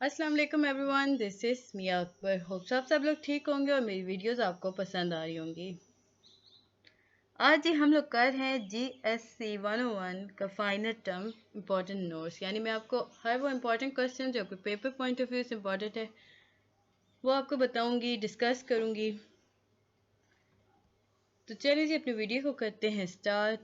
अस्सलाम वालेकुम everyone, this is Mia Akbar. Hope सब लोग ठीक होंगे और मेरी वीडियोस आपको पसंद आ रही होंगी। आज ही हम लोग कर रहे हैं GSC 101 का फाइनल टर्म इम्पोर्टेंट नोट्स, यानी मैं आपको हर वो इम्पोर्टेंट क्वेश्चन जो आपके पेपर पॉइंट ऑफ व्यू से इम्पोर्टेंट है वो आपको बताऊंगी, डिस्कस करूंगी। तो चलिए जी अपनी वीडियो को करते हैं स्टार्ट।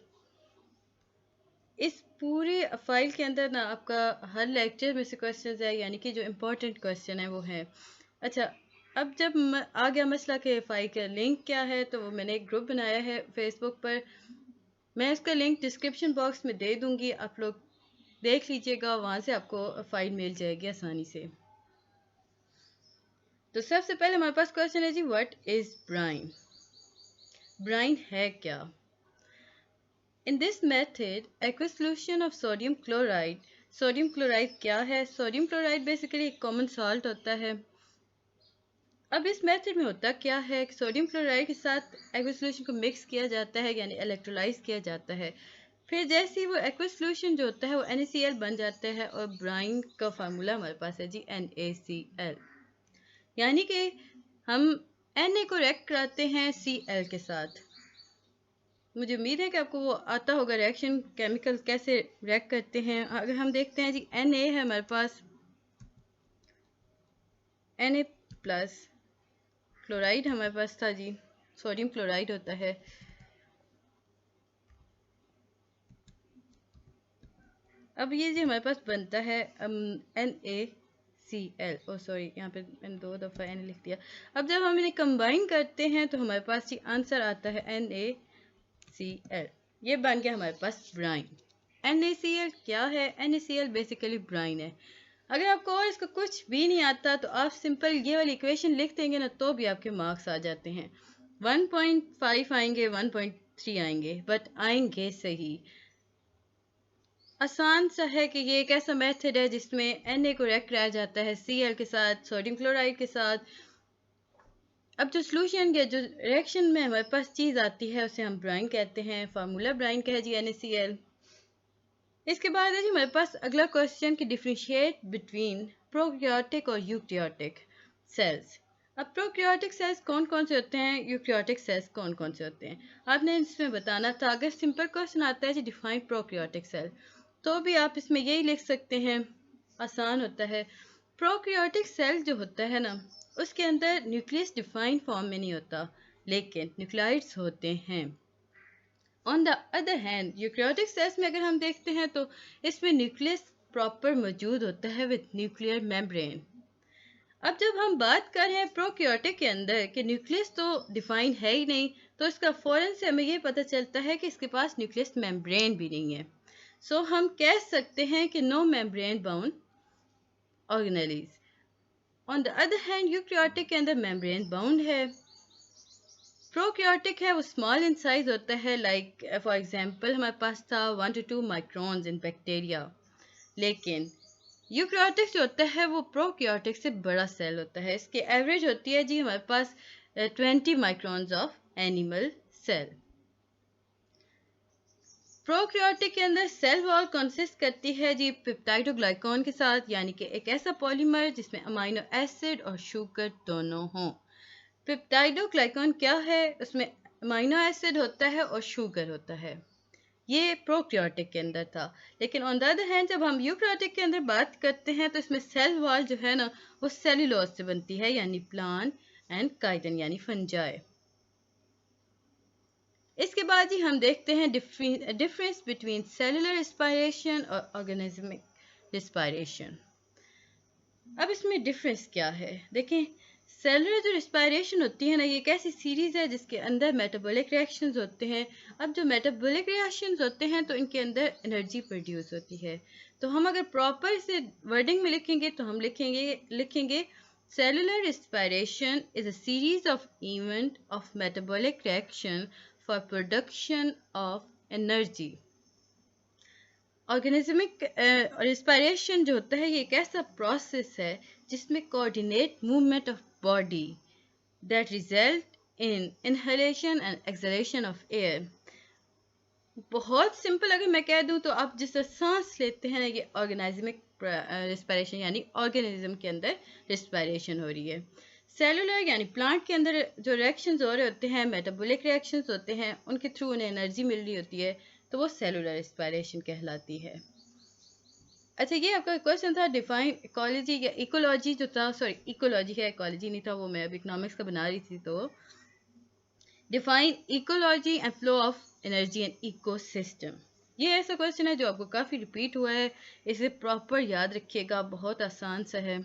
इस पूरी फाइल के अंदर ना आपका हर लेक्चर में से क्वेश्चन है, यानी कि जो इम्पोर्टेंट क्वेश्चन है वो है। अच्छा, अब जब आ गया मसला कि फाइल का लिंक क्या है, तो मैंने एक ग्रुप बनाया है फेसबुक पर। मैं इसका लिंक डिस्क्रिप्शन बॉक्स में दे दूंगी, आप लोग देख लीजिएगा, वहाँ से आपको फाइल मिल जाएगी आसानी से। तो सबसे पहले हमारे पास क्वेश्चन है जी, व्हाट इज ब्राइन? ब्राइन है क्या? In this method, aqueous solution of sodium chloride. Sodium chloride क्या है? सोडियम क्लोराइड बेसिकली एक कॉमन सॉल्ट होता है। अब इस मेथड में होता क्या है कि सोडियम क्लोराइड के साथ एक्वस सॉल्यूशन को मिक्स किया जाता है, यानी इलेक्ट्रोलाइज किया जाता है। फिर जैसे ही वो एक्वस सॉल्यूशन जो होता है वो NaCl बन जाता है और ब्राइन का फार्मूला हमारे पास है जी NaCl, यानी कि हम Na को रिएक्ट कराते हैं Cl के साथ। मुझे उम्मीद है कि आपको वो आता होगा रिएक्शन, केमिकल कैसे रिएक्ट करते हैं। अगर हम देखते हैं जी Na है हमारे पास, Na प्लस क्लोराइड हमारे पास था जी, सोडियम क्लोराइड होता है। अब ये जी हमारे पास बनता है NaCl, ओ सॉरी यहाँ पे मैंने 2 दफ़ा Na लिख दिया। अब जब हम इन्हें कंबाइन करते हैं तो हमारे पास जी आंसर आता है NaCl। ये बन गया हमारे पास ब्राइन। NaCl क्या है? NaCl बेसिकली ब्राइन है। अगर आपको और इसका कुछ भी नहीं आता तो आप सिंपल ये वाली इक्वेशन लिख देंगे ना, तो भी आपके मार्क्स आ जाते हैं। 1.5 आएंगे, 1.3 आएंगे, बट आएंगे सही। आसान सा है कि ये एक ऐसा मेथड है जिसमें Na को रिएक्ट कराया जाता है Cl के साथ, सोडियम क्लोराइड के साथ। अब जो सोल्यूशन या जो रिएक्शन में हमारे पास चीज़ आती है उसे हम ब्राइन कहते हैं। फार्मूला ब्राइन का है जी NaCl। इसके बाद है जी हमारे पास अगला क्वेश्चन कि डिफरेंशिएट बिटवीन प्रोकैरियोटिक और यूकैरियोटिक सेल्स। अब प्रोकैरियोटिक सेल्स कौन कौन से होते हैं, यूकैरियोटिक सेल्स कौन कौन से होते हैं, आपने इसमें बताना था। अगर सिंपल क्वेश्चन आता है जी डिफाइन प्रोकैरियोटिक सेल, तो भी आप इसमें यही लिख सकते हैं, आसान होता है। प्रोकैरियोटिक सेल जो होता है ना, उसके अंदर न्यूक्लियस डिफाइन फॉर्म में नहीं होता, लेकिन न्यूक्लियाइड्स होते हैं। On the other hand eukaryotic cells में अगर हम देखते हैं तो इसमें न्यूक्लियस प्रॉपर मौजूद होता है विद न्यूक्लियर मेम्ब्रेन। अब जब हम बात कर रहे हैं प्रोकैरियोटिक के अंदर कि न्यूक्लियस तो डिफाइन है ही नहीं, तो इसका फौरन से हमें ये पता चलता है कि इसके पास न्यूक्लियस मेम्ब्रेन भी नहीं है। सो हम कह सकते हैं कि no membrane bound organelles. On the other hand eukaryotic के अंदर मेम्ब्रेन बाउंड है। प्रोकैरियोटिक है वो स्मॉल इन साइज होता है, लाइक फॉर एग्जांपल हमारे पास था 1 to 2 माइक्रॉन्स इन बैक्टीरिया। लेकिन यूकैरियोटिक जो होता है वो प्रोकैरियोटिक से बड़ा सेल होता है। इसकी एवरेज होती है जी हमारे पास 20 microns of animal cell. Prokaryotic के अंदर सेल वॉल कंसिस्ट करती है जी पेप्टाइडोग्लाइकॉन के साथ, यानी कि एक ऐसा पॉलीमर जिसमें अमीनो एसिड और शुगर दोनों हों। पेप्टाइडोग्लाइकॉन क्या है? उसमें अमीनो एसिड होता है और शुगर होता है। ये प्रोकैरियोटिक के अंदर था। लेकिन ऑन द अदर हैंड जब हम यूकैरियोटिक के अंदर बात करते हैं तो इसमें सेल वॉल जो है ना वो सेल्यूलोज से बनती है, यानी प्लांट एंड काइटिन यानी फंजाई। इसके बाद ही हम देखते हैं डिफरेंस बिटवीन सेलुलर रिस्पायरेशन और ऑर्गेनिज्मिक रिस्पायरेशन। अब इसमें डिफरेंस क्या है देखें। सेलुलर जो रिस्पायरेशन होती है ना, ये एक ऐसी सीरीज है जिसके अंदर मेटाबॉलिक रिएक्शंस होते हैं। अब जो मेटाबॉलिक रिएक्शंस होते हैं तो इनके अंदर एनर्जी प्रोड्यूस होती है। तो हम अगर प्रॉपर इसे वर्डिंग में लिखेंगे तो हम लिखेंगे cellular respiration is a series of event of metabolic reaction for production of energy. Organismic respiration जो होता है ये एक ऐसा प्रोसेस है जिसमें coordinate movement of body that result in inhalation and exhalation of air. बहुत सिंपल अगर मैं कह दूं तो आप जिस सांस लेते हैं ना, ये ऑर्गेनिज्मिक रिस्पायरेशन यानी ऑर्गेनिज्म के अंदर रिस्पायरेशन हो रही है। सेलुलर यानी प्लांट के अंदर जो रिएक्शंस हो रहे होते हैं, मेटाबॉलिक रिएक्शंस होते हैं, उनके थ्रू उन्हें एनर्जी मिल रही होती है, तो वो सेलुलर रिस्पायरेशन कहलाती है। अच्छा, ये आपका क्वेश्चन था डिफाइन इकोलॉजी या इकोलॉजी जो था, सॉरी इकोलॉजी है, इकोलॉजी नहीं था, वो मैं अब इकोनॉमिक्स का बना रही थी। तो define ecology and flow of energy and ecosystem, ये ऐसा क्वेश्चन है जो आपको काफ़ी रिपीट हुआ है, इसे प्रॉपर याद रखिएगा, बहुत आसान सा है।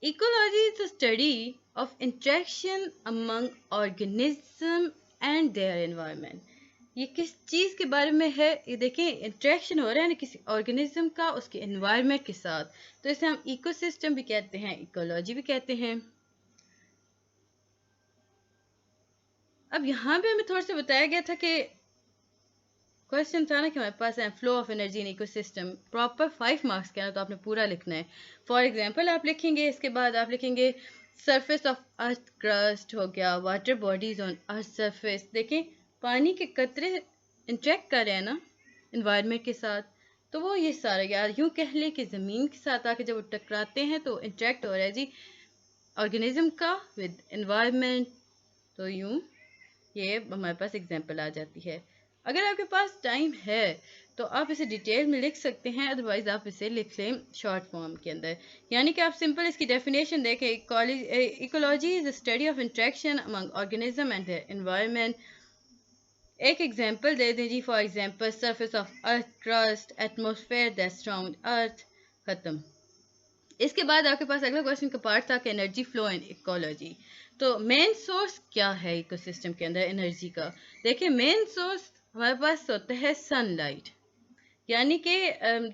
Ecology is the study of interaction among organism and their environment. ये किस चीज़ के बारे में है, ये देखें, इंटरेक्शन हो रहा है ना किसी ऑर्गेनिज्म का उसके एनवायरनमेंट के साथ, तो इसे हम इकोसिस्टम भी कहते हैं, इकोलॉजी भी कहते हैं। अब यहाँ पे हमें थोड़ा सा बताया गया था कि क्वेश्चन था ना कि हमारे पास है flow of energy in ecosystem, proper 5 marks का है, तो आपने पूरा लिखना है। फॉर एग्जांपल आप लिखेंगे, इसके बाद आप लिखेंगे सरफेस ऑफ अर्थ क्रस्ट हो गया, water bodies on earth surface. देखें, पानी के कतरे इंटरेक्ट कर रहे हैं ना इन्वायरमेंट के साथ, तो वो ये सारा, यार यूँ कह लें कि ज़मीन के साथ आके जब वो टकराते हैं तो इंटरेक्ट हो रहा है जी ऑर्गेनिज्म का विद इन्वायरमेंट। तो यूँ ये हमारे पास एग्जांपल आ जाती है। अगर आपके पास टाइम है तो आप इसे डिटेल में लिख सकते हैं, अदरवाइज आप इसे लिख लें शॉर्ट फॉर्म के अंदर, यानी कि आप सिंपल इसकी डेफिनेशन देखें। Ecology is the study of interaction among organism and their environment. एक एग्जांपल दे दें जी, for example surface of earth crust, atmosphere that surround earth, खत्म। इसके बाद आपके पास अगला क्वेश्चन का पार्ट था कि एनर्जी फ्लो एंड इकोलॉजी। तो मेन सोर्स क्या है इकोसिस्टम के अंदर एनर्जी का? देखिए, मेन सोर्स हमारे पास होता है सनलाइट, यानी कि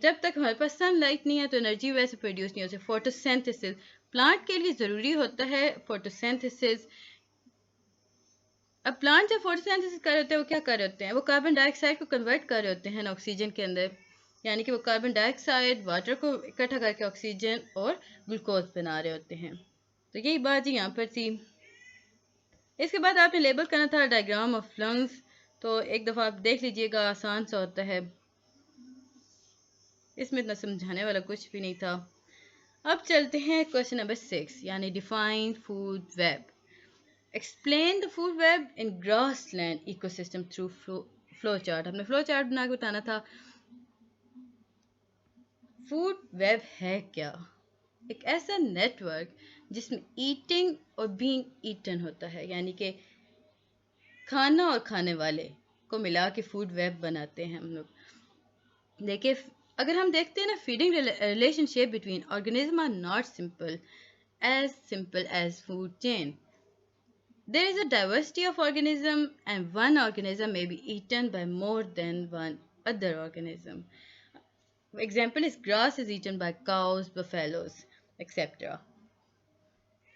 जब तक हमारे पास सनलाइट नहीं है तो एनर्जी वैसे प्रोड्यूस नहीं होती। फोटोसिंथेसिस प्लांट के लिए ज़रूरी होता है, फोटोसिंथेसिस। अब प्लांट जब फोटोसिंथेसिस कर रहे होते हैं, वो क्या कर रहे होते हैं? वो कार्बन डाइऑक्साइड को कन्वर्ट कर रहे होते हैं ना ऑक्सीजन के अंदर, यानी कि वो कार्बन डाइऑक्साइड वाटर को इकट्ठा करके ऑक्सीजन और ग्लूकोज बना रहे होते हैं। तो यही बात जी यहाँ पर थी। इसके बाद आपने लेबल करना था डायग्राम ऑफ लंग्स, तो एक दफ़ा आप देख लीजिएगा, आसान सा होता है, इसमें इतना समझाने वाला कुछ भी नहीं था। अब चलते हैं क्वेश्चन नंबर 6, यानी define food web. Explain the food web in grassland ecosystem through flow chart. हमने फ्लो चार्ट बना के बताना था। फूड वेब है क्या? एक ऐसा नेटवर्क जिसमें ईटिंग और बीइंग ईटन होता है, यानी कि खाना और खाने वाले को मिला के फूड वेब बनाते हैं हम लोग। देखिए, अगर हम देखते हैं ना, feeding relationship between organism are not simple as food chain. There is a diversity of organism and one organism may be eaten by more than one other organism. Example is grass is eaten by cows, buffaloes, etc.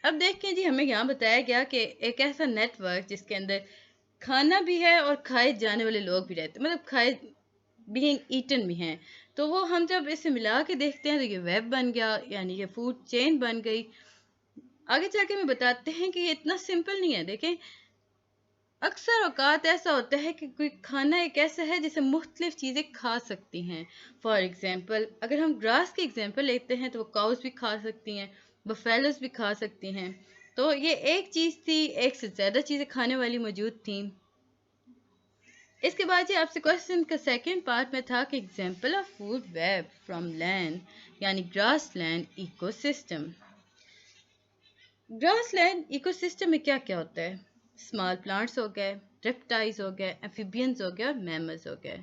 अब देखें जी, हमें यहाँ बताया गया कि एक ऐसा network जिसके अंदर खाना भी है और खाए जाने वाले लोग भी रहते हैं, मतलब खाए बीइंग ईटन भी हैं। तो वो हम जब इसे मिला के देखते हैं तो ये वेब बन गया, यानी ये फूड चेन बन गई। आगे चल के हमें बताते हैं कि ये इतना सिंपल नहीं है। देखें, अक्सर औकात ऐसा होता है कि कोई खाना एक ऐसा है जिसे मुख्तलिफ चीज़ें खा सकती हैं। फॉर एग्ज़ाम्पल, अगर हम ग्रास की एग्जांपल लेते हैं तो वो काउस भी खा सकती हैं, बफेलोस भी खा सकती हैं। तो ये एक चीज़ थी, एक से ज़्यादा चीज़ें खाने वाली मौजूद थी। इसके बाद ये आपसे क्वेश्चन का सेकंड पार्ट में था कि example of food web from land, यानी grassland ecosystem. Grassland ecosystem में क्या क्या होता है? स्मॉल प्लांट्स हो गए, रेप्टाइल्स हो गए, एम्फीबियंस हो गए और मैमल्स हो गए।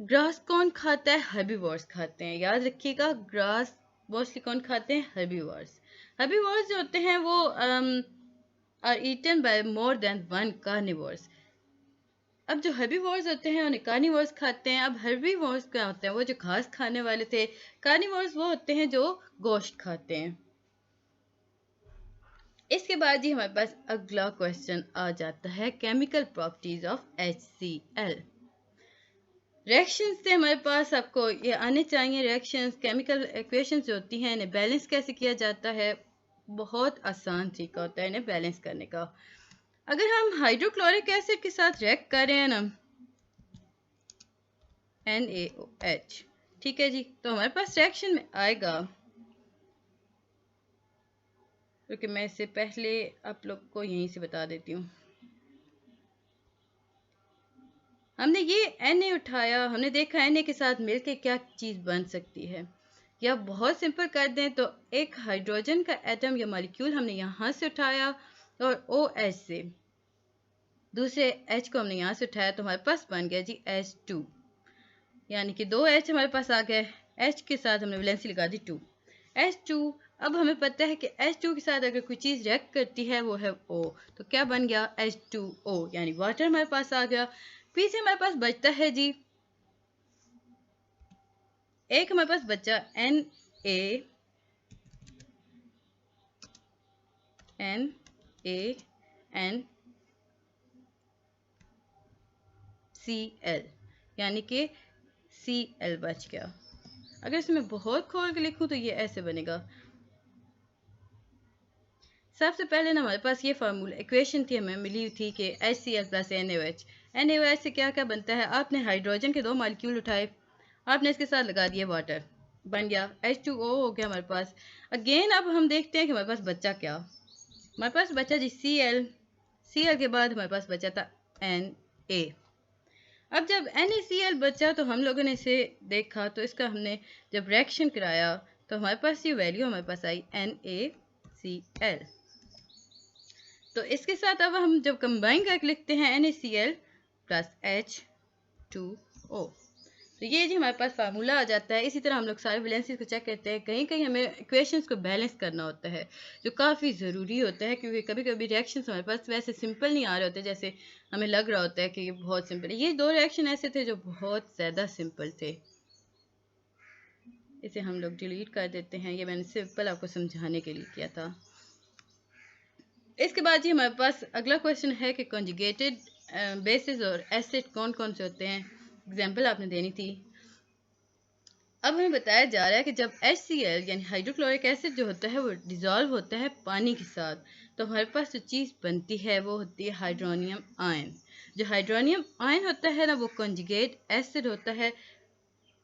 ग्रास कौन खाता है? हर्बीवोर्स खाते हैं। याद रखिएगा, ग्रास मोस्टली कौन खाते हैं? हर्बीवोर्स। हर्बीवोर्स जो होते हैं वो are eaten by more than one carnivores. अब जो हर्बीवोर्स होते हैं उन्हें कार्निवोर्स खाते हैं। अब हर्बीवोर्स क्या होते हैं? वो जो घास खाने वाले थे। कार्निवोर्स वो होते हैं जो गोश्त खाते हैं। इसके बाद जी हमारे पास अगला क्वेश्चन आ जाता है, chemical properties of HCl। Reactions से हमारे पास आपको ये आने चाहिए। रिएक्शंस, केमिकल इक्वेशंस जो होती हैं, इन्हें बैलेंस कैसे किया जाता है? बहुत आसान तरीका होता है इन्हें बैलेंस करने का। अगर हम हाइड्रोक्लोरिक एसिड के साथ रिएक्ट कर रहे हैं ना, NaOH। ठीक है जी, तो हमारे पास रिएक्शन में आएगा, क्योंकि मैं इससे पहले आप लोग को यहीं से बता देती हूँ। हमने ये Na उठाया, हमने देखा Na के साथ मिलके क्या चीज़ बन सकती है। या बहुत सिंपल कर दें तो एक हाइड्रोजन का एटम या मॉलिक्यूल हमने यहाँ से उठाया और OH से दूसरे H को हमने यहाँ से उठाया, तो हमारे पास बन गया जी H2, यानी कि 2 H हमारे पास आ गए। H के साथ हमने वैलेंसी लगा दी 2 H2। अब हमें पता है कि H2 के साथ अगर कोई चीज़ रिएक्ट करती है वो है O, तो क्या बन गया H2O, यानी वाटर हमारे पास आ गया। पीछे हमारे पास बचता है जी, एक हमारे पास बचा NaCl, यानी कि Cl बच गया। अगर इसमें बहुत खोल के लिखूं तो ये ऐसे बनेगा। सबसे पहले ना हमारे पास ये फार्मूला इक्वेशन थी, हमें मिली थी कि HCl प्लस NaOH। NaOH से क्या क्या बनता है, आपने हाइड्रोजन के 2 मॉलिक्यूल उठाए, आपने इसके साथ लगा दिया वाटर, बन गया H2O हो गया हमारे पास। अगेन अब हम देखते हैं कि हमारे पास बचा क्या। हमारे पास बचा जी Cl के बाद हमारे पास बचा था Na। अब जब NaCl बचा तो हम लोगों ने इसे देखा, तो इसका हमने जब रिएक्शन कराया तो हमारे पास ये वैल्यू हमारे पास आई NaCl। तो इसके साथ अब हम जब कंबाइन करके लिखते हैं NaCl प्लस H2O, तो ये जी हमारे पास फार्मूला आ जाता है। इसी तरह हम लोग सारे वैलेंसीज को चेक करते हैं, कहीं कहीं हमें इक्वेशंस को बैलेंस करना होता है, जो काफ़ी ज़रूरी होता है, क्योंकि कभी कभी रिएक्शंस हमारे पास वैसे सिंपल नहीं आ रहे होते जैसे हमें लग रहा होता है कि ये बहुत सिंपल है। ये 2 रिएक्शन ऐसे थे जो बहुत ज़्यादा सिंपल थे। इसे हम लोग डिलीट कर देते हैं, ये मैंने सिंपल आपको समझाने के लिए किया था। इसके बाद जी हमारे पास अगला क्वेश्चन है कि कॉन्जुगेटेड बेसिस और एसिड कौन कौन से होते हैं, एग्जाम्पल आपने देनी थी। अब हमें बताया जा रहा है कि जब HCl यानी हाइड्रोक्लोरिक एसिड जो होता है वो डिज़ोल्व होता है पानी के साथ, तो हमारे पास जो चीज़ बनती है वो होती है हाइड्रोनियम आयन। जो हाइड्रोनियम आयन होता है ना, वो कॉन्जुगेट एसिड होता है।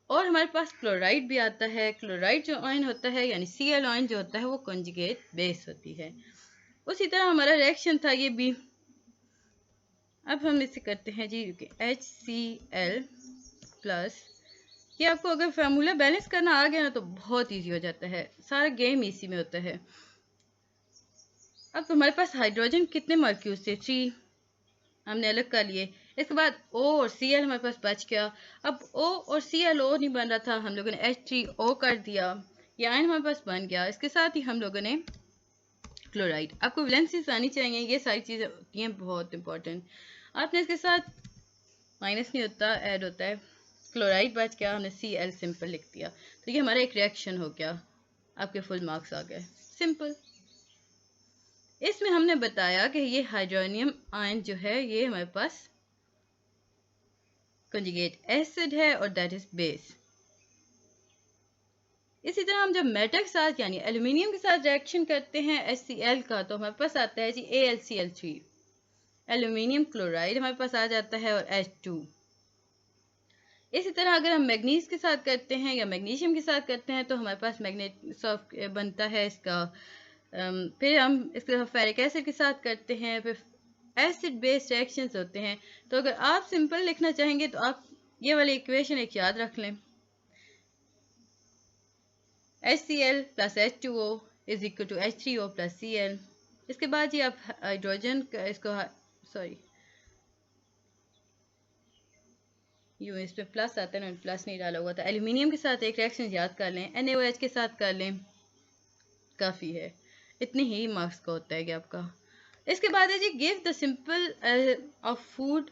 और हमारे पास क्लोराइड भी आता है। क्लोराइड जो आयन होता है यानी Cl आयन जो होता है वो कॉन्जुगेट बेस होती है। उसी तरह हमारा रिएक्शन था ये भी। अब हम इसे करते हैं जी HCl प्लस, ये आपको अगर फार्मूला बैलेंस करना आ गया ना तो बहुत इजी हो जाता है, सारा गेम इसी में होता है। अब हमारे पास हाइड्रोजन कितने मॉलिक्यूल्स थे, 3 हमने अलग कर लिए। इसके बाद O और Cl हमारे पास बच गया। अब O और ClO नहीं बन रहा था, हम लोगों ने H3O कर दिया, ये आयन हमारे पास बन गया। इसके साथ ही हम लोगों ने क्लोराइड, आपको वैलेंसीज आनी चाहिए, ये सारी चीज़ें होती हैं बहुत इंपॉर्टेंट। आपने इसके साथ माइनस नहीं होता, ऐड होता है। क्लोराइड बच गया, हमने Cl सिंपल लिख दिया, तो ये हमारा एक रिएक्शन हो गया, आपके फुल मार्क्स आ गए, सिंपल। इसमें हमने बताया कि ये हाइड्रोनियम आयन जो है ये हमारे पास कंजुगेट एसिड है और दैट इज बेस। इसी तरह हम जब मेटल के साथ यानी एल्यूमिनियम के साथ रिएक्शन करते हैं HCl का, तो हमारे पास आता है जी AlCl3, एल्यूमिनियम क्लोराइड हमारे पास आ जाता है और H2। इसी तरह अगर हम मैग्नीज के साथ करते हैं या मैग्नीशियम के साथ करते हैं तो हमारे पास मैग्नेट बनता है इसका। फिर हम इसके फेरिक एसिड के साथ करते हैं, फिर एसिड बेस्ड रिएक्शंस होते हैं। तो अगर आप सिंपल लिखना चाहेंगे तो आप ये वाली इक्वेशन एक याद रख लें, HCl plus H2O is equal to H3O plus Cl। इसके बाद ही आप हाइड्रोजन इसको सॉरी यूँ इसमें प्लस आता है ना, प्लस नहीं डाला हुआ था। एल्यूमिनियम के साथ एक रिएक्शन याद कर लें, NaOH के साथ कर लें, काफ़ी है, इतने ही मार्क्स का होता है कि आपका। इसके बाद है जी give the simple of food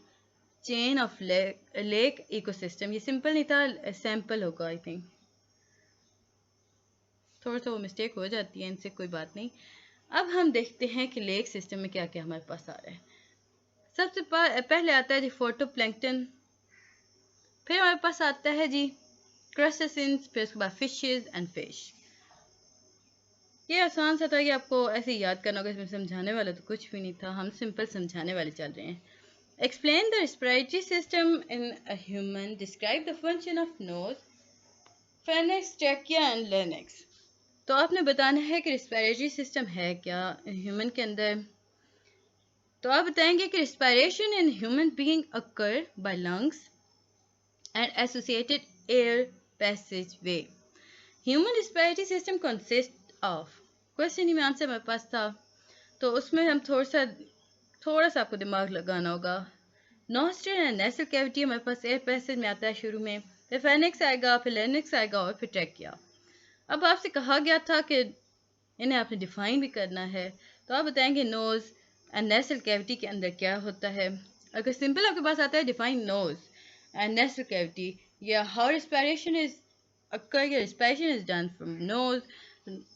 chain of lake ecosystem. ये सिंपल नहीं था, सैंपल होगा आई थिंक, थोड़ा सा वो मिस्टेक हो जाती है, इनसे कोई बात नहीं। अब हम देखते हैं कि लेक सिस्टम में क्या क्या हमारे पास आ रहा है। सबसे पहले आता है जी फोटोप्लैंक्टन, फिर हमारे पास आता है जी क्रस्टेशियंस, फिर उसके बाद फिशेस एंड फिश। ये आसान सा था, ये आपको ऐसे ही याद करना होगा, इसमें समझाने वाला तो कुछ भी नहीं था, हम सिंपल समझाने वाले चल रहे हैं। Explain the respiratory system in a human. Describe the function of nose, pharynx, trachea and larynx. तो आपने बताना है कि रिस्पिरेटरी सिस्टम है क्या ह्यूमन के अंदर। तो आप बताएंगे कि respiration in human being occur by lungs and associated air passageway. Human respiratory system consist of, question में आंसर मेरे पास था तो उसमें हम थोड़ा सा आपको दिमाग लगाना होगा। नॉस्ट्रल एंड नेसल कैविटी हमारे पास एयर पैसेज में आता है शुरू में, फिर फेनिक्स आएगा, फिर लेनिक्स आएगा और फिर ट्रैकिया। अब आपसे कहा गया था कि इन्हें आपने डिफाइन भी करना है, तो आप बताएंगे नोज एंड नेसल कैविटी के अंदर क्या होता है। अगर सिंपल आपके पास आता है define nose and nasal cavity या हाउ रिस्पिरेशन इज अकर या respiration is done from nose,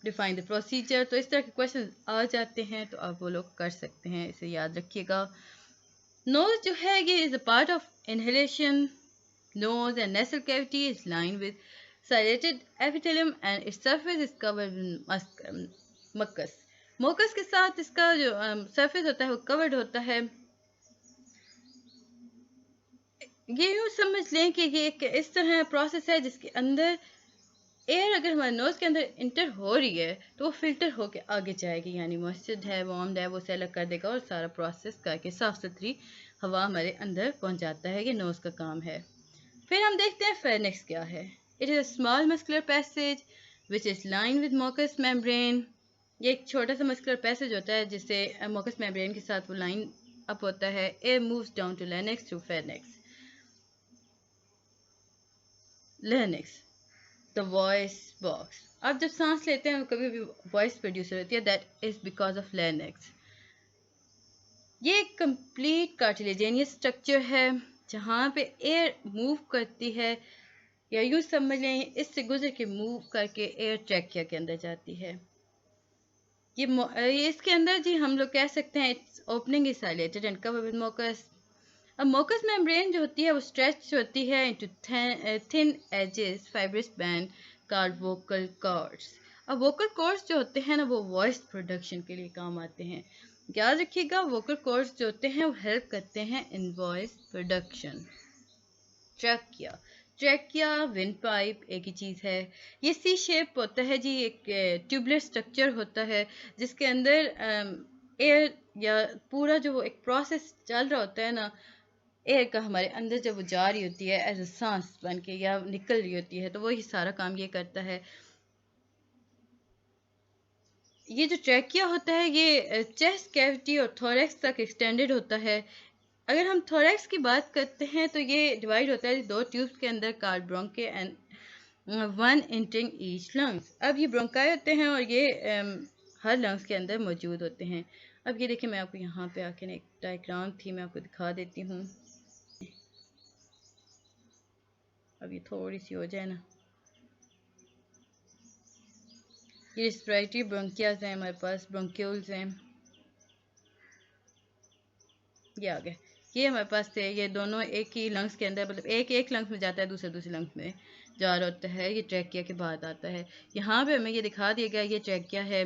define the procedure, तो इस तरह के क्वेश्चन आ जाते हैं तो आप वो लोग कर सकते हैं, इसे याद रखिएगा। नोज जो है ये is a part of inhalation. Nose and nasal cavity is line with serrated epithelium and its surface is covered with mucus. mucus के साथ इसका जो सरफेस होता है वो कवर्ड होता है। ये यूँ समझ लें कि ये एक इस तरह प्रोसेस है जिसके अंदर एयर अगर हमारे नोज के अंदर इंटर हो रही है तो वो फिल्टर होके आगे जाएगी, यानी मॉइस्चर है, वार्म है, वो से अलग कर देगा और सारा प्रोसेस करके साफ सुथरी हवा हमारे अंदर पहुंचाता है। ये नोज का काम है। फिर हम देखते हैं फेनिक्स क्या है। It is a small muscular passage which is lined with mucous membrane. ये एक छोटा सा मस्कुलर पैसेज होता है जिससे mucous membrane के साथ वो लाइन अप होता है। Air moves down to larynx through pharynx. Larynx, the voice box. अब जब सांस लेते हैं कभी भी वॉइस प्रोड्यूसर होती है, that is because of larynx. ये एक कंप्लीट कार्टिलेजेनियस स्ट्रक्चर है जहाँ पे एयर मूव करती है, या यूँ समझ लें इससे गुजर के मूव करके एयर ट्रैकिया के अंदर जाती है। ये इसके अंदर जी हम लोग कह सकते हैं its opening is ciliated and covered with mucus. अब मुकस मेम्ब्रेन जो होती है वो स्ट्रेच होती है into thin edges fibrous band called vocal cords. अब वोकल कॉर्ड्स जो होते हैं ना वो वॉइस प्रोडक्शन के लिए काम आते हैं। याद रखिएगा वोकल कॉर्ड्स जो होते हैं वो हेल्प करते हैं इन voice production. Trachea, trachea wind pipe एक ही चीज़ है। ये सी शेप होता है जी, एक ट्यूबुलर स्ट्रक्चर होता है जिसके अंदर एयर या पूरा जो वो एक प्रोसेस चल रहा होता है ना एयर का हमारे अंदर जब वो जा रही होती है एज अ सांस बन के या निकल रही होती है तो वही सारा काम ये करता है। ये जो ट्रैकिया होता है ये चेस्ट कैविटी और थोरैक्स तक एक्सटेंडेड होता है। अगर हम थोरैक्स की बात करते हैं तो ये डिवाइड होता है दो ट्यूब्स के अंदर called bronchi and one entering each lungs. अब ये ब्रोंकाई होते हैं और ये हर लंग्स के अंदर मौजूद होते हैं। अब ये देखिए मैं आपको यहाँ पे आके एक डायग्राम थी मैं आपको दिखा देती हूँ। अब ये थोड़ी सी हो जाए ना, ये रेस्पिरेटरी ब्रोंकियाज हैं हमारे पास, ब्रोंक्यूल्स हैं, ये आ गए। ये हमारे पास थे, ये दोनों एक ही लंग्स के अंदर, मतलब एक लंग्स में जाता है दूसरे लंग्स में जा रहा होता है। ये ट्रैकिया के बाद आता है। यहाँ पे हमें ये दिखा दिया गया ये ट्रैकिया है,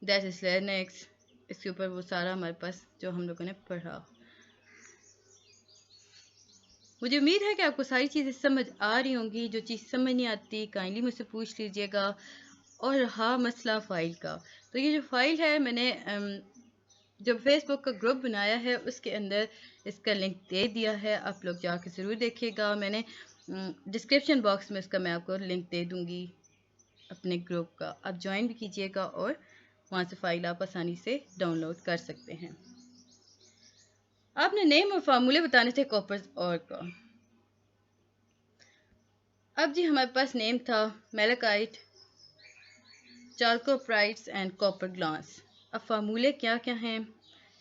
दैट इज लैरिंक्स। इसके ऊपर वो सारा हमारे पास जो हम लोगों ने पढ़ा। मुझे उम्मीद है कि आपको सारी चीज़ें समझ आ रही होंगी। जो चीज़ समझ नहीं आती काइंडली मुझसे पूछ लीजिएगा। और रहा मसला फ़ाइल का, तो ये जो फ़ाइल है मैंने जब फेसबुक का ग्रुप बनाया है उसके अंदर इसका लिंक दे दिया है, आप लोग जाके ज़रूर देखिएगा। मैंने डिस्क्रिप्शन बॉक्स में इसका मैं आपको लिंक दे दूँगी अपने ग्रुप का, आप ज्वाइन भी कीजिएगा और वहाँ से फ़ाइल आप आसानी से डाउनलोड कर सकते हैं। आपने नेम और फार्मूले बताने थे कॉपर और का। अब जी हमारे पास नेम था मेलाकाइट, चाल्कोप्राइट्स एंड कॉपर ग्लास। अब फार्मूले क्या क्या हैं?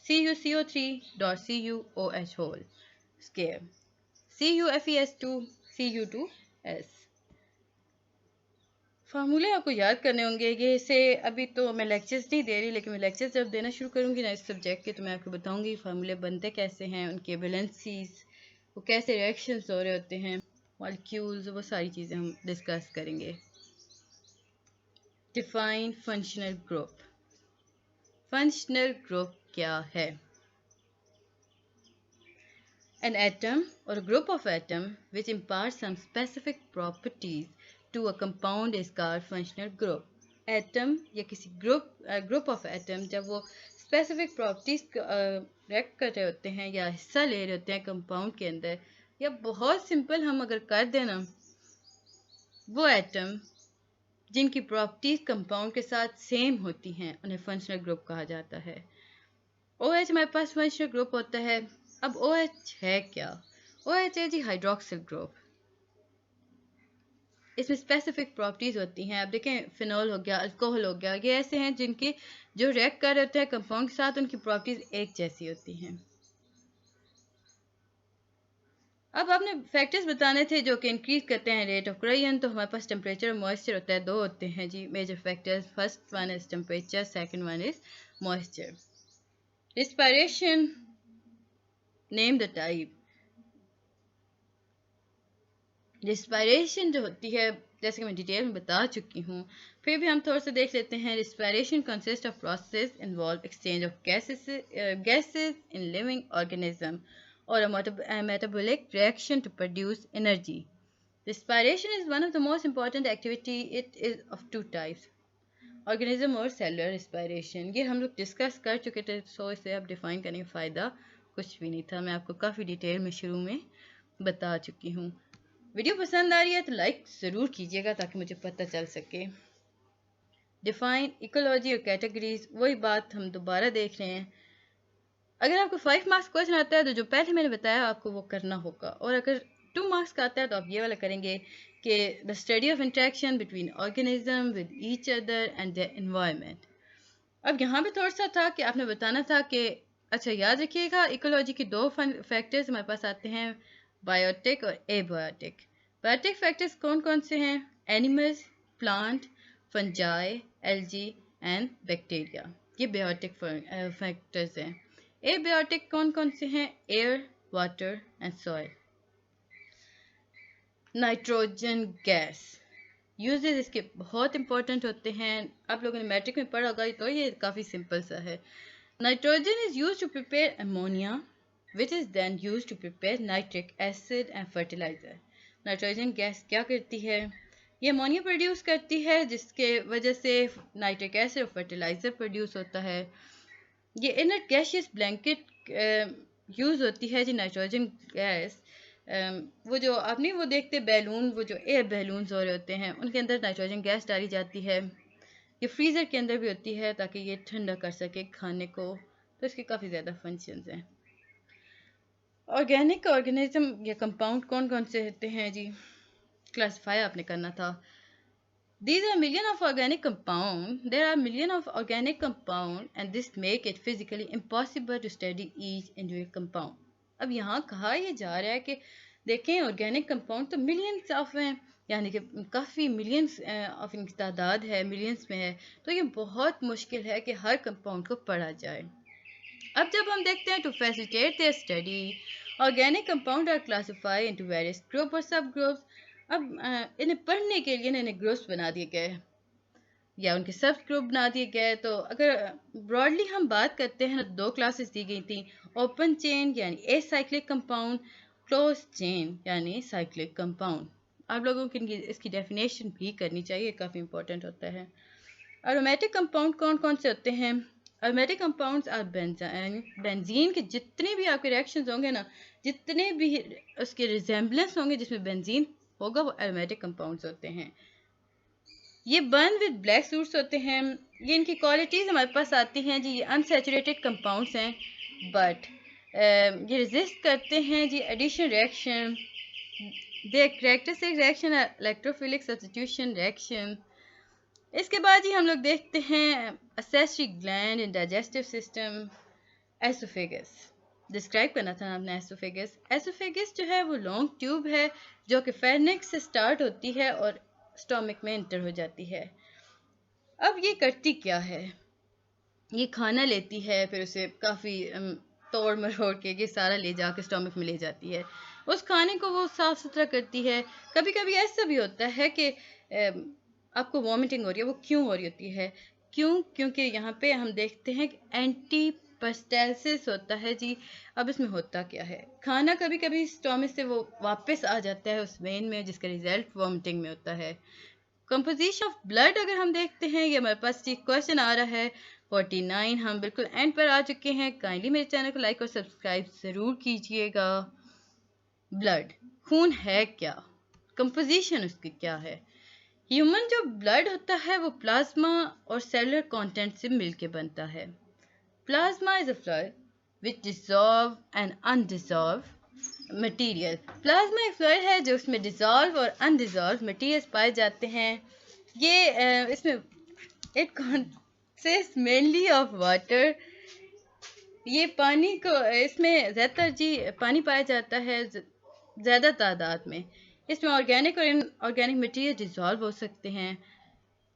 CuCO3.CuOH whole square, CuFeS2Cu2S। फार्मूले आपको याद करने होंगे। ये इसे अभी तो मैं लेक्चर्स नहीं दे रही, लेकिन मैं लेक्चर्स जब देना शुरू करूँगी ना इस सब्जेक्ट के तो मैं आपको बताऊँगी फार्मूले बनते कैसे हैं, उनके वैलेंसीज, वो कैसे रिएक्शंस हो रहे होते हैं, मॉलिक्यूल्स, वो सारी चीज़ें हम डिस्कस करेंगे। Define functional group. Functional group क्या है? An atom or a group of atoms which impart some specific properties to a compound is called functional group. Atom या किसी group of atom जब वो specific properties react कर रहे होते हैं या हिस्सा ले रहे होते हैं compound के अंदर, या बहुत simple हम अगर कर देना, वो atom जिनकी properties compound के साथ same होती हैं उन्हें functional group कहा जाता है। OH हमारे पास functional group होता है। अब OH है क्या? OH है जी हाइड्रोक्सिल ग्रुप। इसमें स्पेसिफिक प्रॉपर्टीज होती हैं। अब देखें, फिनॉल हो गया, अल्कोहल हो गया, ये ऐसे हैं जिनके जो रिएक्ट कर रहे होते हैं कंपाउंड के साथ, उनकी प्रॉपर्टीज एक जैसी होती हैं। अब आपने फैक्टर्स बताने थे जो कि इंक्रीज करते हैं रेट ऑफ क्रायन। तो हमारे पास टेम्परेचर और मॉइस्चर होता है, दो होते हैं जी major factors. First one is temperature, second one is moisture. Respiration, name the type. Respiration जो होती है, जैसे कि मैं डिटेल में बता चुकी हूँ, फिर भी हम थोड़ा सा देख लेते हैं। Respiration consist of process involve exchange of gases in living organism और a metabolic reaction to produce energy. Respiration is one of the most important activity. It is of two types, organism और cellular respiration. ये हम लोग discuss कर चुके थे, सो इसे अब डिफाइन करने का फ़ायदा कुछ भी नहीं था। मैं आपको काफ़ी डिटेल में शुरू में बता चुकी हूँ। वीडियो पसंद आ रही है तो लाइक ज़रूर कीजिएगा ताकि मुझे पता चल सके। डिफाइन, इकोलॉजी और कैटेगरीज, वही बात हम दोबारा देख रहे हैं। अगर आपको 5 मार्क्स क्वेश्चन आता है तो जो पहले मैंने बताया आपको वो करना होगा, और अगर 2 मार्क्स का आता है तो आप ये वाला करेंगे कि the study of interaction between organism with each other and the environment. अब यहाँ पे थोड़ा सा था कि आपने बताना था कि अच्छा याद रखिएगा, इकोलॉजी के दो फैक्टर्स हमारे पास आते हैं, बायोटिक और एबायोटिक। बायोटिक फैक्टर्स कौन कौन से हैं? Animals, plant, fungi, algae and bacteria, ये बायोटिक फैक्टर्स हैं। एबायोटिक कौन कौन से हैं? Air, water and soil. Nitrogen gas, uses इसके बहुत इंपॉर्टेंट होते हैं। आप लोगों ने मैट्रिक में पढ़ा होगा, तो ये काफ़ी सिंपल सा है। Nitrogen is use to prepare ammonia which is then used to prepare nitric acid and fertilizer. Nitrogen gas क्या करती है? ये अमोनिया प्रोड्यूस करती है, जिसके वजह से नाइट्रिक एसिड और फर्टिलाइज़र प्रोड्यूस होता है। ये इनर्ट गैसियस ब्लैंकेट यूज़ होती है जी नाइट्रोजन गैस। वो जो आपने वो देखते बैलून, वो जो एयर बैलून्स हो रहे होते हैं, उनके अंदर नाइट्रोजन गैस डाली जाती है। ये फ्रीज़र के अंदर भी होती है ताकि ये ठंडा कर सके खाने को। तो इसके काफ़ी ज़्यादा फंक्शंस हैं। ऑर्गेनिक ऑर्गेनिज्म या कंपाउंड कौन कौन से होते हैं जी? क्लासिफाई आपने करना था। These are million of organic compound. There are million of organic compound and this make it physically impossible to study each individual compound. अब यहाँ कहा यह जा रहा है कि देखें ऑर्गेनिक कंपाउंड तो मिलियंस ऑफ हैं, यानी कि काफ़ी मिलियंस ऑफ इनकी तादाद है, मिलियंस में है, तो ये बहुत मुश्किल है कि हर कंपाउंड को पढ़ा जाए। अब जब हम देखते हैं to facilitate their study, organic compound are classify into various group और सब ग्रुप्स। अब इन्हें पढ़ने के लिए इन्हें ग्रुप्स बना दिए गए या उनके सब ग्रुप बना दिए गए। तो अगर ब्रॉडली हम बात करते हैं तो दो क्लासेस दी गई थी, ओपन चेन यानी एसाइक्लिक कंपाउंड, क्लोज चेन यानी साइक्लिक कंपाउंड। आप लोगों की इसकी डेफिनेशन भी करनी चाहिए, काफ़ी इंपॉर्टेंट होता है। एरोमेटिक कंपाउंड कौन कौन से होते हैं? एरोमेटिक कंपाउंड्स आर बेंजीन के जितने भी आपके रिएक्शंस होंगे ना, जितने भी उसके रिजेम्बलेंस होंगे जिसमें बेंजीन होगा, वो एरोमेटिक कंपाउंड्स होते हैं। ये बर्न विद ब्लैक सूट्स होते हैं। ये इनकी क्वालिटीज़ हमारे पास आती हैं जी, ये अनसैचुरेटेड कंपाउंड्स हैं, बट ये रेजिस्ट करते हैं जी addition reaction. They characteristic reaction electrophilic substitution reaction. इसके बाद ही हम लोग देखते हैं accessory gland in digestive system, oesophagus. Describe करना था आपने एसोफेगस। एसोफेगस जो है वो लॉन्ग ट्यूब है जो कि फेर्निक्स से स्टार्ट होती है और स्टोमक में इंटर हो जाती है। अब ये करती क्या है? ये खाना लेती है, फिर उसे काफ़ी तोड़ मरोड़ के ये सारा ले जाकर स्टोमक में ले जाती है। उस खाने को वो साफ़ सुथरा करती है। कभी कभी ऐसा भी होता है कि आपको वॉमिटिंग हो रही है। वो क्यों हो रही होती है? क्योंकि यहाँ पे हम देखते हैं कि एंटी पेरिस्टालसिस होता है जी। अब इसमें होता क्या है, खाना कभी कभी स्टोमच से वो वापस आ जाता है उस वेन में, जिसका रिजल्ट वॉमिटिंग में होता है। कंपोजिशन ऑफ ब्लड अगर हम देखते हैं, ये हमारे पास जी क्वेश्चन आ रहा है 49। हम बिल्कुल एंड पर आ चुके हैं। काइंडली मेरे चैनल को लाइक और सब्सक्राइब ज़रूर कीजिएगा। ब्लड, खून है क्या, कंपोजिशन उसकी क्या है। ह्यूमन जो ब्लड होता है वो प्लाज्मा और सेलुलर कंटेंट से मिलके बनता है। Plasma is a fluid which dissolve and undissolve material. Plasma एक फ्लूइड है जो उसमें डिसॉल्व और अनडिसॉल्व मटेरियल्स पाए जाते हैं। ये इसमें it consist mainly of water. ये पानी को, इसमें ज़्यादातर जी पानी पाया जाता है ज़्यादा तादाद में। इसमें ऑर्गेनिक और इनऑर्गेनिक मटेरियल डिसॉल्व हो सकते हैं।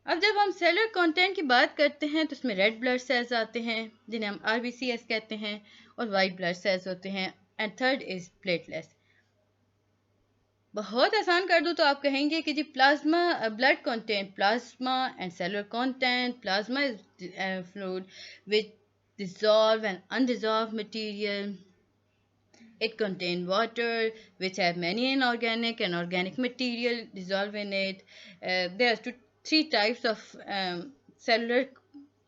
अब जब हम सेलुलर कंटेंट की बात करते हैं तो उसमें रेड ब्लड सेल्स आते हैं जिन्हें हम RBCs कहते हैं, और वाइट ब्लड सेल्स होते हैं, एंड थर्ड इज प्लेटलेट्स। बहुत आसान कर दूं तो आप कहेंगे कि जी plasma blood content plasma and cellular content. Plasma is fluid which dissolve and undissolved material. It contains water which have many inorganic and organic material dissolved in it. There are three types of cellular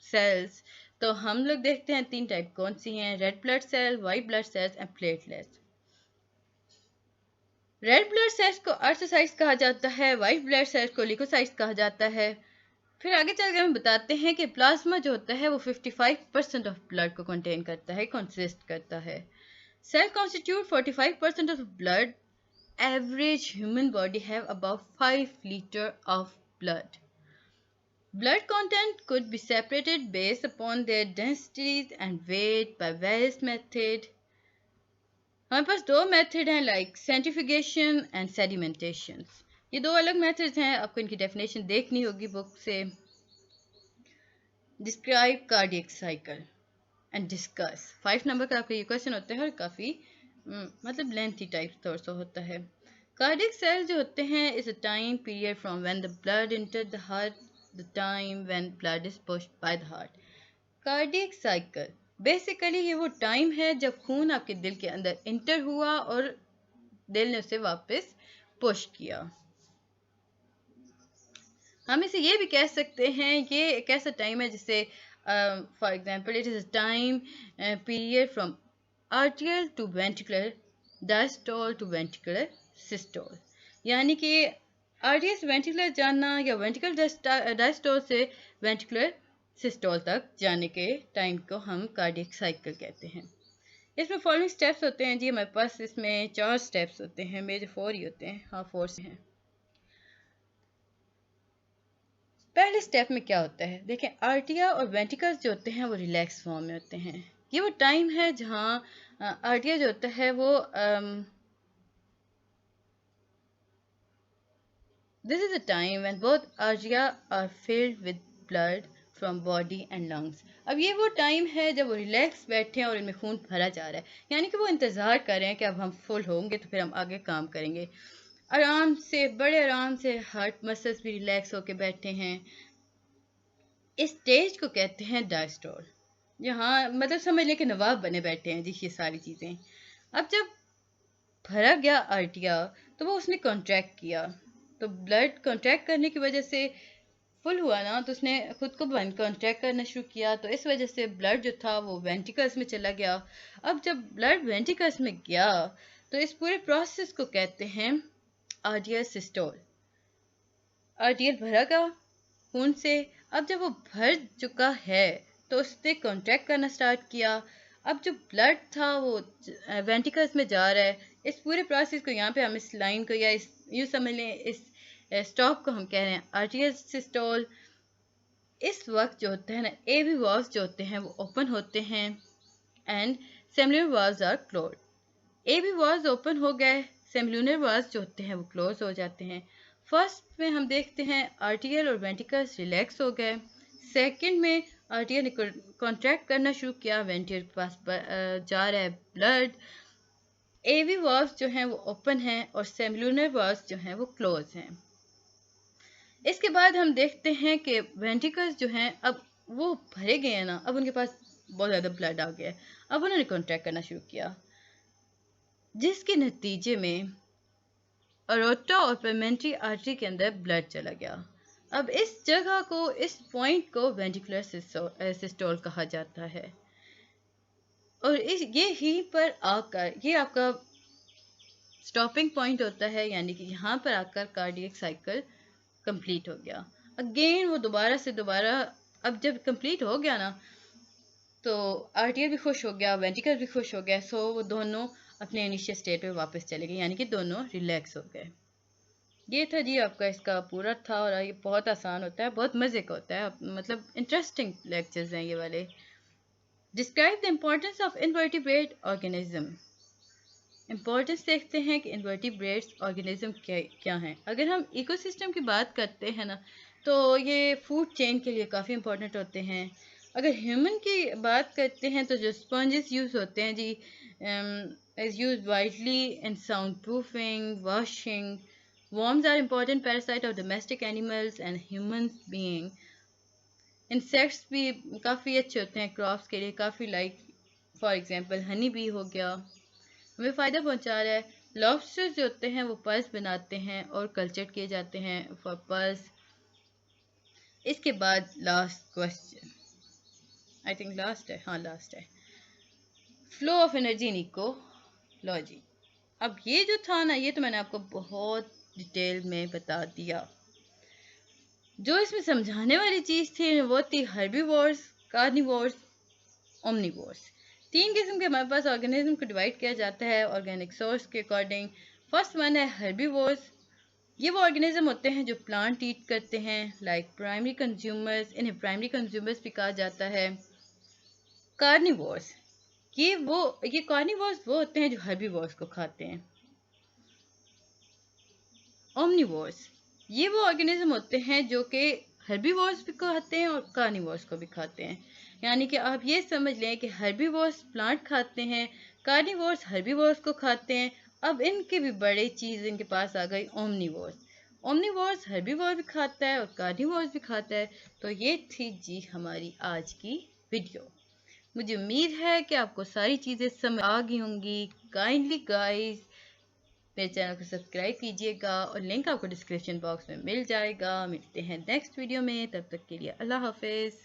cells. तो हम लोग देखते हैं तीन type कौन सी हैं, red blood cell, white blood cells and platelets. Red blood cells को अर्थोसाइट्स कहा जाता है, वाइट ब्लड सेल्स को ल्यूकोसाइट्स कहा जाता है। फिर आगे चलकर हम बताते हैं कि प्लाज्मा जो होता है वो 55% ऑफ ब्लड को कंटेन करता है, कंसिस्ट करता है। Cell constitute 45% of blood. Average human body have about 5 litre of blood. Blood content could be separated based upon their densities and weight by various methods. हमारे पास दो मेथड हैं, like centrifugation and sedimentation. ये दो अलग methods हैं, आपको इनकी definition देखनी होगी बुक से। Describe cardiac cycle and discuss. 5 number का आपका ये क्वेश्चन होता है और काफ़ी मतलब लेंथी टाइप तौर से होता है। कार्डियक सेल जो होते हैं is a time period from when the blood enter the heart, the time when blood is pushed by the heart. Cardiac cycle basically ये वो टाइम है जब खून आपके दिल के अंदर इंटर हुआ और दिल ने उसे वापस पुश किया। हम इसे ये भी कह सकते हैं, ये एक ऐसा टाइम है जिसे for example it is a time period from atrial to ventricular diastole to ventricular systole. यानी कि आर्टियल से वेंट्रिकुलर जाना या वेंट्रिकुलर डायस्टोल से वेंट्रिकुलर सिस्टोल तक जाने के टाइम को हम कार्डियक साइकिल कहते हैं। इसमें फॉलोइंग स्टेप्स होते हैं जी, हमारे पास इसमें 4 स्टेप्स होते हैं, मेजर 4 ही होते हैं, हाँ 4 से हैं। पहले स्टेप में क्या होता है, देखें आर्टिया और वेंट्रिकल्स जो होते हैं वो रिलैक्स फॉर्म में होते हैं। ये वो टाइम है जहाँ आर्टिया जो होता है वो this is a time when both आर्टिया are filled with blood from body and lungs. अब ये वो टाइम है जब वो रिलैक्स बैठे हैं और इनमें खून भरा जा रहा है, यानी कि वो इंतज़ार कर रहे हैं कि अब हम फुल होंगे तो फिर हम आगे काम करेंगे। आराम से, बड़े आराम से हार्ट मसल्स भी रिलैक्स होके बैठे हैं। इस स्टेज को कहते हैं डायस्टोल। यहाँ मतलब समझ लें कि नवाब बने बैठे हैं जी ये सारी चीज़ें। अब जब भरा गया आर्टिया तो वो उसने कॉन्ट्रैक्ट किया, तो ब्लड कॉन्ट्रैक्ट करने की वजह से फुल हुआ ना, तो उसने खुद को कॉन्ट्रैक्ट करना शुरू किया, तो इस वजह से ब्लड जो था वो वेंट्रिकल्स में चला गया। अब जब ब्लड वेंट्रिकल्स में गया तो इस पूरे प्रोसेस को कहते हैं आर्टियल सिस्टोल। आर्टियल भरा गया खून से। अब जब वो भर चुका है तो उसने कॉन्ट्रैक्ट करना स्टार्ट किया। अब जो ब्लड था वो वेंट्रिकल्स में जा रहा है। इस पूरे प्रोसेस को यहाँ पे हम इस लाइन को या इस यूँ समझ लें, इस स्टॉप को हम कह रहे हैं आर्टियल सिस्टोल। इस वक्त जो होता है ना, एवी वाल्व्स जो होते हैं वो ओपन होते हैं and semilunar valves are close. AV valves open हो गए, सेम्युलर वाल्व्स जो होते हैं वो क्लोज हो जाते हैं। फर्स्ट में हम देखते हैं आर्टियल और वेंट्रिकल्स रिलैक्स हो गए। सेकंड में आर्टियल ने कॉन्ट्रैक्ट करना शुरू किया, वेंट्रिकल के पास जा रहा है ब्लड। एवी वाल्व्स जो हैं वो ओपन हैं और सेम्युलर वाल्व्स जो हैं वो क्लोज हैं। इसके बाद हम देखते हैं कि वेंट्रिकल्स जो हैं अब वो भरे गए हैं ना, अब उनके पास बहुत ज़्यादा ब्लड आ गया है। अब उन्होंने कॉन्ट्रैक्ट करना शुरू किया, जिसके नतीजे में अरोटा और पेमेंट्री आर्टरी के अंदर ब्लड चला गया। अब इस जगह को, इस पॉइंट को वेंट्रिकुलर सिस्टोल कहा जाता है। और इस ये ही पर आकर ये आपका स्टॉपिंग पॉइंट होता है, यानी कि यहाँ पर आकर कार्डियक साइकिल कंप्लीट हो गया। अगेन वो दोबारा से दोबारा, अब जब कंप्लीट हो गया ना, तो आर्टियर भी खुश हो गया, वेंट्रिकल भी खुश हो गया। सो वो दोनों अपने इनिशियल स्टेट पे वापस चले गए, यानी कि दोनों रिलैक्स हो गए। ये था जी आपका इसका पूरा था, और ये बहुत आसान होता है, बहुत मज़े का होता है, मतलब इंटरेस्टिंग लेक्चर्स हैं ये वाले। Describe the importance of invertebrate organism. Importance देखते हैं कि इन्वर्टिब्रेट्स ऑर्गेनिज्म क्या हैं। अगर हम इकोसिस्टम की बात करते हैं ना, तो ये फूड चेन के लिए काफ़ी इंपॉर्टेंट होते हैं। अगर ह्यूमन की बात करते हैं, तो जो स्पंजेस यूज़ होते हैं जी, is use widely in soundproofing, washing. Worms are important parasite of domestic animals and human being. Insects भी काफ़ी अच्छे होते हैं क्रॉप्स के लिए, काफ़ी like for example honey bee हो गया, हमें फ़ायदा पहुंचा रहा है। लॉबस्टर्स जो होते हैं वो पल्स बनाते हैं और कल्चर किए जाते हैं फॉर पल्स। इसके बाद last question, I think last है, हाँ लास्ट है, flow of energy in ecology. अब ये जो था ना, ये तो मैंने आपको बहुत डिटेल में बता दिया। जो इसमें समझाने वाली चीज़ थी वो थी हर्बीवोर्स, कार्निवोर्स, ओमनिवोर्स। 3 किस्म के हमारे पास ऑर्गेनिज्म को डिवाइड किया जाता है ऑर्गेनिक सोर्स के अकॉर्डिंग। फर्स्ट वन है हर्बीवोर्स। ये वो ऑर्गेनिज्म होते हैं जो प्लांट ईट करते हैं, लाइक प्राइमरी कंज्यूमर्स, इन्हें प्राइमरी कंज्यूमर्स भी कहा जाता है। कार्निवोर्स, ये कार्निवोर्स वो होते हैं जो हर्बीवोर्स को खाते हैं। ओमनिवोर्स, ये वो ऑर्गेनिज्म होते हैं जो कि हर्बीवोर्स भी खाते हैं और कार्निवोर्स को भी खाते हैं। यानी कि आप ये समझ लें कि हर्बीवोर्स प्लांट खाते हैं, कार्निवोर्स हर्बीवोर्स को खाते हैं। अब इनकी भी बड़ी चीज़ इनके पास आ गई ओमनिवोर्स। ओमनिवोर्स हर्बीवोर भी खाता है और कार्निवोर्स भी खाता है। तो ये थी जी हमारी आज की वीडियो। मुझे उम्मीद है कि आपको सारी चीज़ें समझ आ गई होंगी। काइंडली गाइस मेरे चैनल को सब्सक्राइब कीजिएगा और लिंक आपको डिस्क्रिप्शन बॉक्स में मिल जाएगा। मिलते हैं नेक्स्ट वीडियो में, तब तक के लिए अल्लाह हाफिज़।